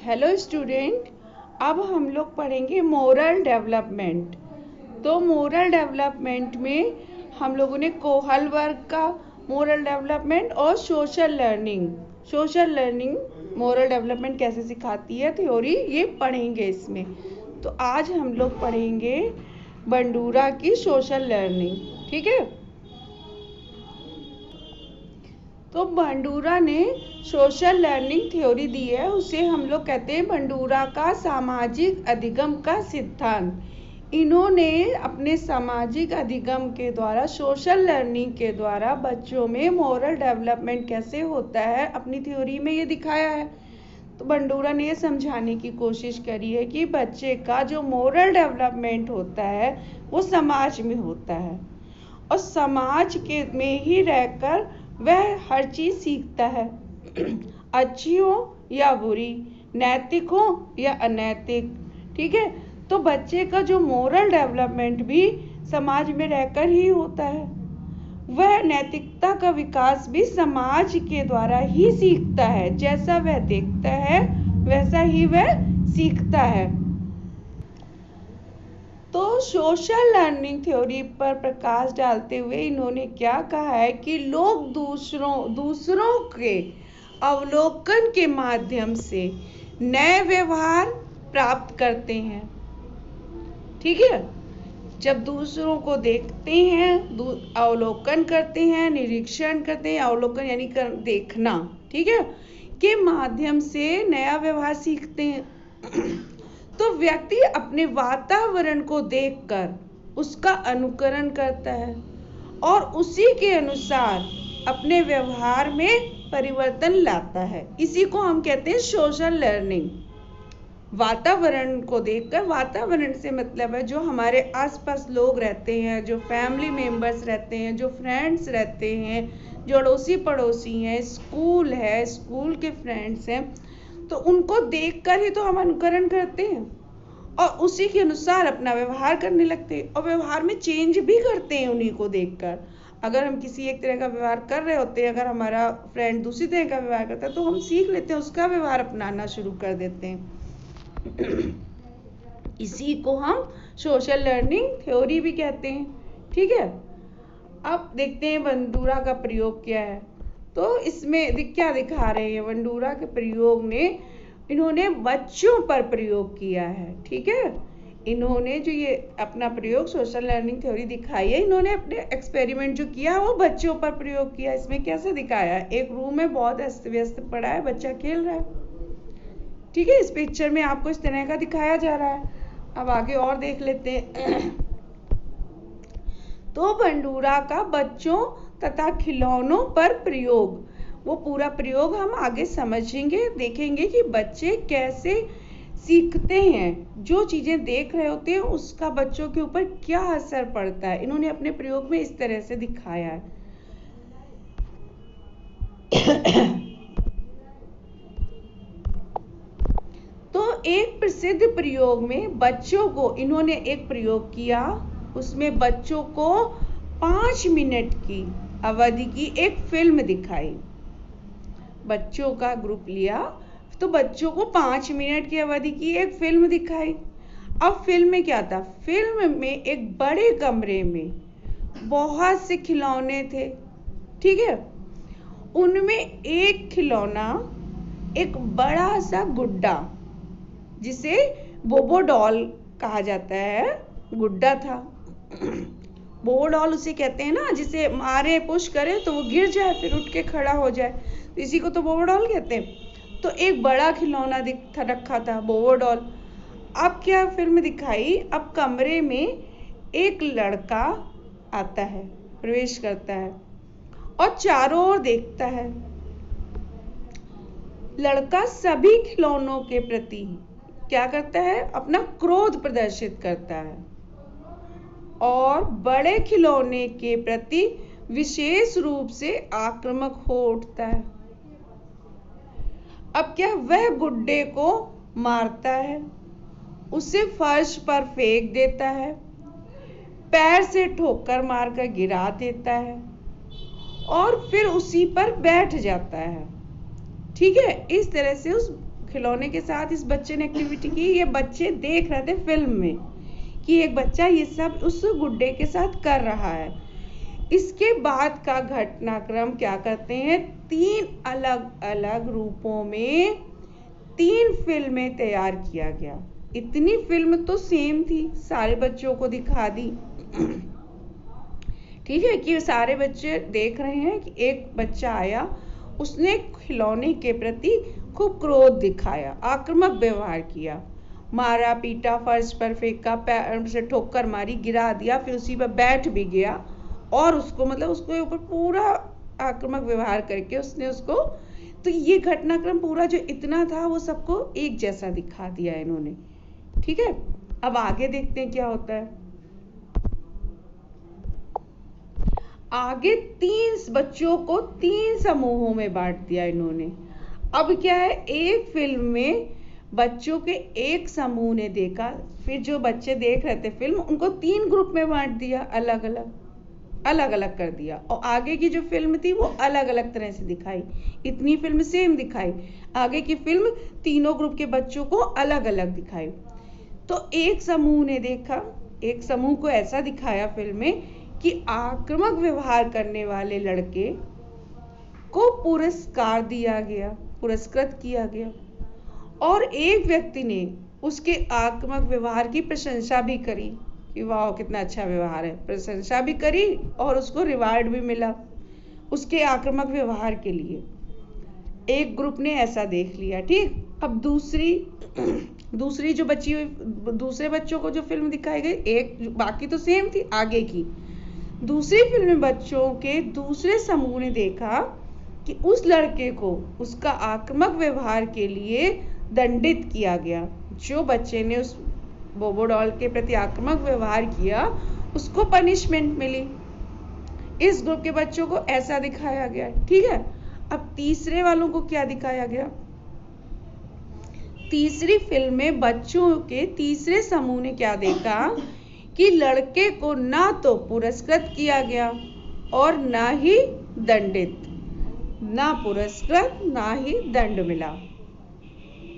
Hello student, अब हम लोग पढ़ेंगे मोरल डेवलपमेंट। तो मोरल डेवलपमेंट में हम लोगों ने कोहल वर्ग का मोरल डेवलपमेंट और सोशल लर्निंग मोरल डेवलपमेंट कैसे सिखाती है थ्योरी, ये पढ़ेंगे इसमें। तो आज हम लोग पढ़ेंगे बंडूरा की सोशल लर्निंग। ठीक है, तो बंडूरा ने सोशल लर्निंग थ्योरी दी है, उसे हम लोग कहते हैं बंडूरा का सामाजिक अधिगम का सिद्धांत। इन्होंने अपने सामाजिक अधिगम के द्वारा, सोशल लर्निंग के द्वारा बच्चों में मोरल डेवलपमेंट कैसे होता है अपनी थ्योरी में ये दिखाया है। तो बंडूरा ने ये समझाने की कोशिश करी है कि बच्चे का जो मोरल डेवलपमेंट होता है वो समाज में होता है, और समाज के में ही रहकर वह हर चीज सीखता है, अच्छी हो या बुरी, नैतिक हो या अनैतिक। ठीक है, तो बच्चे का जो मोरल डेवलपमेंट भी समाज में रहकर ही होता है। वह नैतिकता का विकास भी समाज के द्वारा ही सीखता है, जैसा वह देखता है वैसा ही वह सीखता है। तो सोशल लर्निंग थ्योरी पर प्रकाश डालते हुए इन्होंने क्या कहा है कि लोग दूसरों के अवलोकन के माध्यम से नए व्यवहार प्राप्त करते हैं। ठीक है, जब दूसरों को देखते हैं, अवलोकन करते हैं, निरीक्षण करते हैं, अवलोकन यानी देखना, ठीक है, के माध्यम से नया व्यवहार सीखते हैं। तो व्यक्ति अपने वातावरण को देखकर उसका अनुकरण करता है और उसी के अनुसार अपने व्यवहार में परिवर्तन लाता है। इसी को हम कहते हैं सोशल लर्निंग। वातावरण को देखकर, वातावरण से मतलब है जो हमारे आसपास लोग रहते हैं, जो फैमिली मेंबर्स रहते हैं, जो फ्रेंड्स रहते हैं, जो अड़ोसी पड़ोसी हैं, स्कूल है, स्कूल के फ्रेंड्स हैं, तो उनको देखकर ही तो हम अनुकरण करते हैं और उसी के अनुसार अपना व्यवहार करने लगते हैं और व्यवहार में चेंज भी करते हैं उन्हीं को देखकर। अगर हम किसी एक तरह का व्यवहार कर रहे होते हैं, अगर हमारा फ्रेंड दूसरी तरह का व्यवहार करता है तो हम सीख लेते हैं, उसका व्यवहार अपनाना शुरू कर देते हैं। इसी को हम सोशल लर्निंग थ्योरी भी कहते हैं। ठीक है, अब देखते हैं बंडूरा का प्रयोग क्या है। तो इसमें क्या दिखा रहे हैं बंडूरा के प्रयोग में, इन्होंने बच्चों पर प्रयोग किया है। ठीक है, इन्होंने जो ये अपना प्रयोग सोशल लर्निंग थ्योरी दिखाई है, इन्होंने अपने एक्सपेरिमेंट जो किया वो बच्चों पर प्रयोग किया। इसमें कैसे दिखाया है, एक रूम में बहुत अस्त व्यस्त पड़ा है, बच्चा खेल रहा है। ठीक है, इस पिक्चर में आपको इस तरह का दिखाया जा रहा है। अब आगे और देख लेते हैं। तो बंडूरा का बच्चों तथा खिलौनों पर प्रयोग, वो पूरा प्रयोग हम आगे समझेंगे, देखेंगे कि बच्चे कैसे सीखते हैं, जो चीजें देख रहे होते हैं उसका बच्चों के ऊपर क्या असर पड़ता है। इन्होंने अपने प्रयोग में इस तरह से दिखाया है। तो एक प्रसिद्ध प्रयोग में बच्चों को, इन्होंने एक प्रयोग किया, उसमें बच्चों को 5 मिनट की अवधि की एक फिल्म दिखाई। बच्चों का ग्रुप लिया तो बच्चों को 5 मिनट की अवधि की एक फिल्म दिखाई। अब फिल्म में क्या था, फिल्म में एक बड़े कमरे में बहुत से खिलौने थे। ठीक है, उनमें एक खिलौना, एक बड़ा सा गुड्डा जिसे बोबो डॉल कहा जाता है, गुड्डा था। बोबो डॉल उसे कहते हैं ना, जिसे मारे पुश करे तो वो गिर जाए फिर उठ के खड़ा हो जाए, तो इसी को तो बोबो डॉल कहते हैं। तो एक बड़ा खिलौना रखा था बोबो डॉल। अब क्या फिल्म दिखाई, अब कमरे में एक लड़का आता है, प्रवेश करता है और चारों ओर देखता है। लड़का सभी खिलौनों के प्रति क्या करता है, अपना क्रोध प्रदर्शित करता है और बड़े खिलौने के प्रति विशेष रूप से आक्रामक हो उठता है। अब क्या, वह गुड्डे को मारता है, उसे फर्श पर फेंक देता है, पैर से ठोकर मारकर गिरा देता है और फिर उसी पर बैठ जाता है। ठीक है, इस तरह से उस खिलौने के साथ इस बच्चे ने एक्टिविटी की, ये बच्चे देख रहे थे फिल्म में कि एक बच्चा ये सब उस गुड्डे के साथ कर रहा है। इसके बाद का घटनाक्रम क्या करते हैं, 3 अलग अलग रूपों में 3 फिल्में तैयार किया गया। इतनी फिल्म तो सेम थी, सारे बच्चों को दिखा दी। ठीक है कि सारे बच्चे देख रहे हैं कि एक बच्चा आया, उसने खिलौने के प्रति खूब क्रोध दिखाया, आक्रामक व्यवहार किया, मारा पीटा, फर्श पर फेंका, पैर से ठोकर मारी, गिरा दिया, फिर उसी पर बैठ भी गया और उसको मतलब उसके ऊपर पूरा आक्रामक व्यवहार करके उसने उसको, तो ये घटनाक्रम पूरा जो इतना था वो सबको एक जैसा दिखा दिया इन्होंने। ठीक है, अब आगे देखते हैं क्या होता है। आगे 3 बच्चों को 3 समूहों में बांट दिया इन्होंने। अब क्या है, एक फिल्म में बच्चों के एक समूह ने देखा, फिर जो बच्चे देख रहे थे फिल्म उनको 3 ग्रुप में बांट दिया, अलग अलग कर दिया, और आगे की जो फिल्म थी वो अलग अलग तरह से दिखाई। इतनी फिल्म सेम दिखाई, आगे की फिल्म तीनों ग्रुप के बच्चों को अलग अलग दिखाई। तो एक समूह ने देखा, एक समूह को ऐसा दिखाया फिल्म में कि आक्रामक व्यवहार करने वाले लड़के को पुरस्कार दिया गया, पुरस्कृत किया गया, और एक व्यक्ति ने उसके आक्रामक व्यवहार की प्रशंसा भी करी कि वाह कितना अच्छा व्यवहार है, प्रशंसा भी करी और उसको रिवार्ड भी मिला उसके आक्रामक व्यवहार के लिए। एक ग्रुप ने ऐसा देख लिया। ठीक, अब दूसरी जो बची हुई, दूसरे बच्चों को जो फिल्म दिखाई गई, एक बाकी तो सेम थी, आगे की दूसरी फिल्म में बच्चों के दूसरे समूह ने देखा कि उस लड़के को उसका आक्रामक व्यवहार के लिए दंडित किया गया। जो बच्चे ने उस बोबो डॉल के प्रति आक्रामक व्यवहार किया उसको पनिशमेंट मिली। इस ग्रुप के बच्चों को ऐसा दिखाया गया। ठीक है, अब तीसरे वालों को क्या दिखाया गया, तीसरी फिल्म में बच्चों के तीसरे समूह ने क्या देखा कि लड़के को ना तो पुरस्कृत किया गया और ना ही दंडित, ना पुरस्कृत ना ही दंड मिला।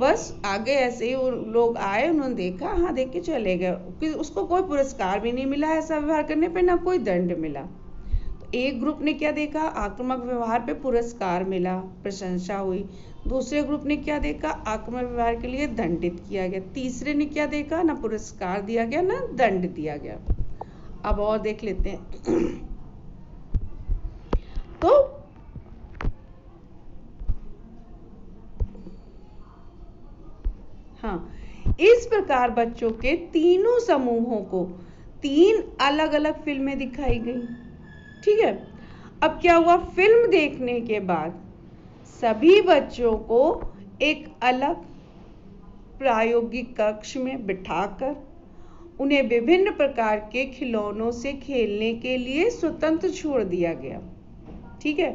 बस आगे ऐसे ही लोग आए, उन्होंने देखा, हाँ देख के चले गए, उसको कोई पुरस्कार भी नहीं मिला ऐसा व्यवहार करने पे, ना कोई दंड मिला। तो एक ग्रुप ने क्या देखा, आक्रामक व्यवहार पे पुरस्कार मिला, प्रशंसा हुई। दूसरे ग्रुप ने क्या देखा, आक्रामक व्यवहार के लिए दंडित किया गया। तीसरे ने क्या देखा, ना पुरस्कार दिया गया ना दंड दिया गया। अब और देख लेते हैं। तो हाँ, इस प्रकार बच्चों के तीनों समूहों को 3 अलग अलग फिल्में दिखाई गई। ठीक है, अब क्या हुआ, फिल्म देखने के बाद सभी बच्चों को एक अलग प्रायोगिक कक्ष में बिठाकर उन्हें विभिन्न प्रकार के खिलौनों से खेलने के लिए स्वतंत्र छोड़ दिया गया। ठीक है,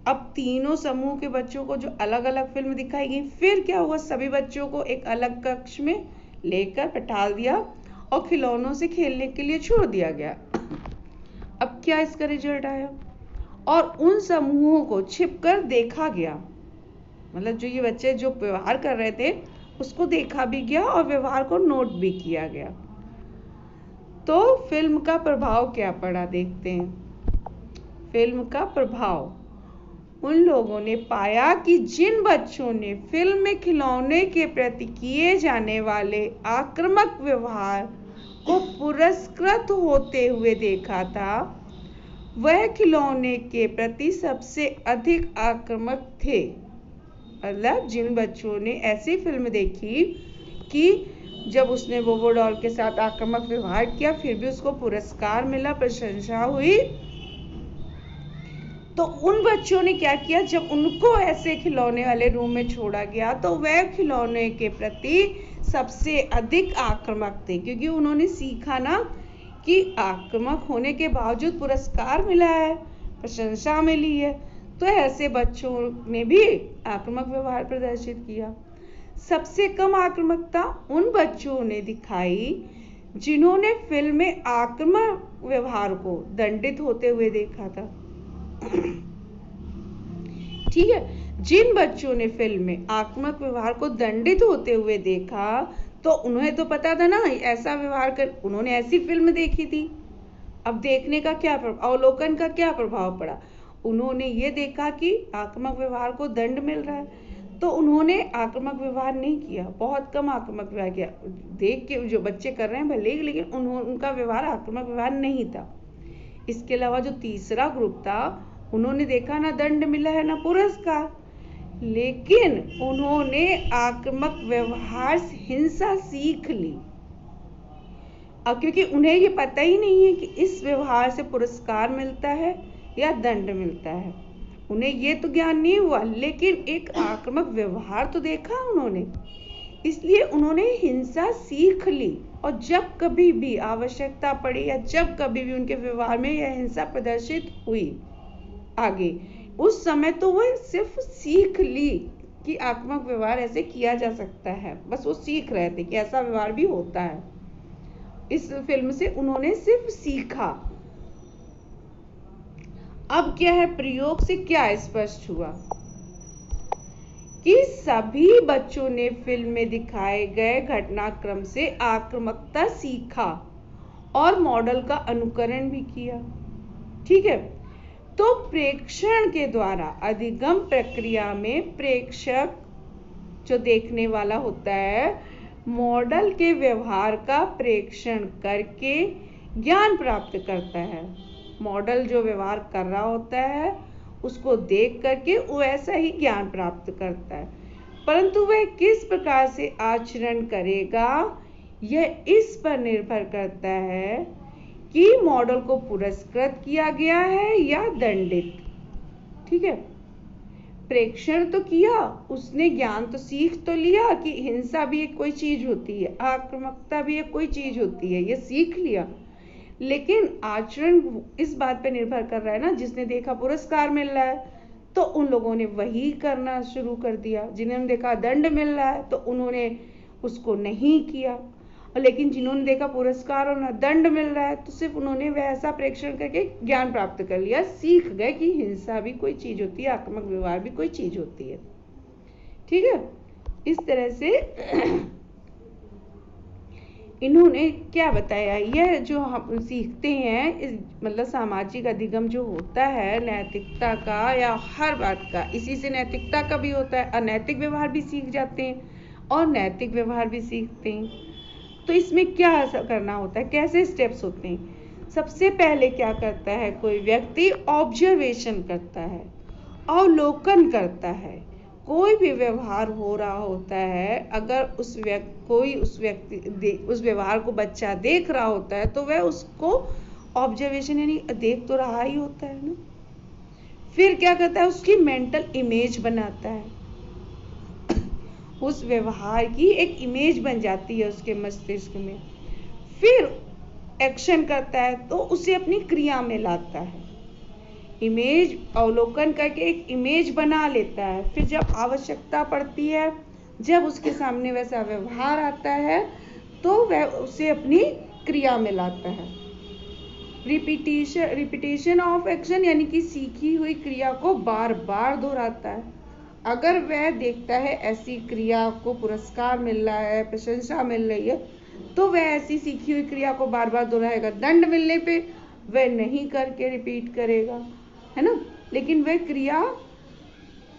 अब तीनों समूह के बच्चों को जो अलग अलग फिल्म दिखाई गई, फिर क्या हुआ, सभी बच्चों को एक अलग कक्ष में लेकर बैठा दिया और खिलौनों से खेलने के लिए छोड़ दिया गया। अब क्या इसका रिजल्ट आया, और उन समूहों को छिपकर देखा गया, मतलब जो ये बच्चे जो व्यवहार कर रहे थे उसको देखा भी गया और व्यवहार को नोट भी किया गया। तो फिल्म का प्रभाव क्या पड़ा, देखते हैं। फिल्म का प्रभाव, उन लोगों ने पाया कि जिन बच्चों ने फिल्म में खिलौने के प्रति किए जाने वाले आक्रामक व्यवहार को पुरस्कृत होते हुए देखा था, वह खिलौने के प्रति सबसे अधिक आक्रामक थे। मतलब जिन बच्चों ने ऐसी फिल्म देखी कि जब उसने बोबो डॉल के साथ आक्रामक व्यवहार किया फिर भी उसको पुरस्कार मिला, प्रशंसा हुई, तो उन बच्चों ने क्या किया, जब उनको ऐसे खिलौने वाले रूम में छोड़ा गया तो वह खिलौने के प्रति सबसे अधिक आक्रामक थे, क्योंकि उन्होंने सीखा ना कि आक्रामक होने के बावजूद पुरस्कार मिला है, प्रशंसा मिली है, तो ऐसे बच्चों ने भी आक्रामक व्यवहार प्रदर्शित किया। सबसे कम आक्रामकता उन बच्चों ने दिखाई जिन्होंने फिल्म में आक्रामक व्यवहार को दंडित होते हुए देखा था। ठीक है, जिन बच्चों ने फिल्म में आक्रामक व्यवहार को दंडित होते हुए देखा, तो उन्हें तो पता था ना ऐसा व्यवहार कर, उन्होंने ऐसी फिल्म देखी थी। अब देखने का क्या अवलोकन का क्या प्रभाव पड़ा? उन्होंने ये देखा कि आक्रामक व्यवहार को दंड मिल रहा है, तो उन्होंने आक्रामक व्यवहार नहीं किया, बहुत कम आक्रामक व्यवहार किया। देख के जो बच्चे कर रहे हैं भले ही, लेकिन उनका व्यवहार आक्रामक व्यवहार नहीं था। इसके अलावा जो तीसरा ग्रुप था, उन्होंने देखा ना दंड मिला है ना पुरस्कार, लेकिन उन्होंने आक्रामक व्यवहार से हिंसा सीख ली। अब क्योंकि उन्हें ये पता ही नहीं है कि इस व्यवहार से पुरस्कार मिलता है या दंड मिलता है, उन्हें ये तो ज्ञान नहीं हुआ, लेकिन एक आक्रामक व्यवहार तो देखा उन्होंने, इसलिए उन्होंने हिंसा सीख ली। और जब कभी भी आवश्यकता पड़ी या जब कभी भी उनके व्यवहार में यह हिंसा प्रदर्शित हुई आगे, उस समय तो वह सिर्फ सीख ली कि आक्रामक व्यवहार ऐसे किया जा सकता है, बस वो सीख रहे थे कि ऐसा व्यवहार भी होता है। इस फिल्म से उन्होंने सिर्फ सीखा। अब क्या है, प्रयोग से क्या स्पष्ट हुआ कि सभी बच्चों ने फिल्म में दिखाए गए घटनाक्रम से आक्रामकता सीखा और मॉडल का अनुकरण भी किया। ठीक है, तो प्रेक्षण के द्वारा अधिगम प्रक्रिया में प्रेक्षक जो देखने वाला होता है, मॉडल के व्यवहार का प्रेक्षण करके ज्ञान प्राप्त करता है। मॉडल जो व्यवहार कर रहा होता है उसको देख करके वो ऐसा ही ज्ञान प्राप्त करता है, परंतु वह किस प्रकार से आचरण करेगा यह इस पर निर्भर करता है कि मॉडल को पुरस्कृत किया गया है या दंडित। ठीक है, प्रेक्षण तो किया उसने, ज्ञान तो सीख तो लिया कि हिंसा भी एक कोई चीज होती है, आक्रामकता भी एक कोई चीज होती है, ये सीख लिया, लेकिन आचरण इस बात पे निर्भर कर रहा है ना, जिसने देखा पुरस्कार मिल रहा है तो उन लोगों ने वही करना शुरू कर दिया, जिन्होंने देखा दंड मिल रहा है तो उन्होंने उसको नहीं किया, लेकिन जिन्होंने देखा पुरस्कार और दंड मिल रहा है तो सिर्फ उन्होंने वैसा प्रेक्षण करके ज्ञान प्राप्त कर लिया, सीख गए कि हिंसा भी कोई चीज होती है, आक्रामक व्यवहार भी कोई चीज होती है। ठीक है, इस तरह से इन्होंने क्या बताया, यह जो हम सीखते हैं इस मतलब सामाजिक अधिगम जो होता है नैतिकता का या हर बात का, इसी से नैतिकता का भी होता है, अनैतिक व्यवहार भी सीख जाते हैं और नैतिक व्यवहार भी सीखते हैं। तो इसमें क्या करना होता है, कैसे स्टेप्स होते हैं? सबसे पहले क्या करता है, कोई व्यक्ति ऑब्जर्वेशन करता है, अवलोकन करता है। कोई भी व्यवहार हो रहा होता है, अगर उस व्यवहार को बच्चा देख रहा होता है तो वह उसको ऑब्जर्वेशन यानी देख तो रहा ही होता है ना। फिर क्या करता है, उसकी मेंटल इमेज बनाता है, उस व्यवहार की एक इमेज बन जाती है उसके मस्तिष्क में। फिर एक्शन करता है तो उसे अपनी क्रिया में लाता है, इमेज अवलोकन करके एक इमेज बना लेता है। फिर जब आवश्यकता पड़ती है, जब उसके सामने वैसा व्यवहार आता है तो वह उसे अपनी क्रिया में लाता है। रिपीटेशन ऑफ एक्शन यानी कि सीखी हुई क्रिया को बार बार दोहराता है। अगर वह देखता है ऐसी क्रिया को पुरस्कार मिल रहा है, प्रशंसा मिल रही है, तो वह ऐसी सीखी हुई क्रिया को बार बार दोहराएगा। दंड मिलने पे वह नहीं करके रिपीट करेगा, है ना, लेकिन वह क्रिया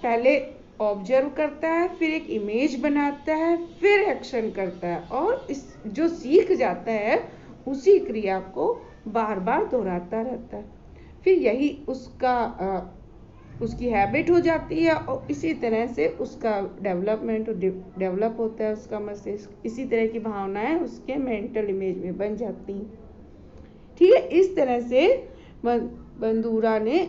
पहले ऑब्जर्व करता है, फिर एक इमेज बनाता है, फिर एक्शन करता है और इस जो सीख जाता है उसी क्रिया को बार बार दोहराता रहता है। फिर यही उसकी हैबिट हो जाती है और इसी तरह से उसका डेवलप होता है उसका मस्तिष्क, इसी तरह की भावनाएं उसके मेंटल इमेज में बन जाती हैं। ठीक है, इस तरह से बंदूरा ने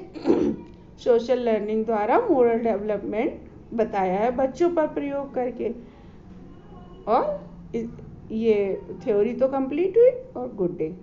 सोशल लर्निंग द्वारा मोरल डेवलपमेंट बताया है बच्चों पर प्रयोग करके। और ये थ्योरी तो कंप्लीट हुई और गुड डे।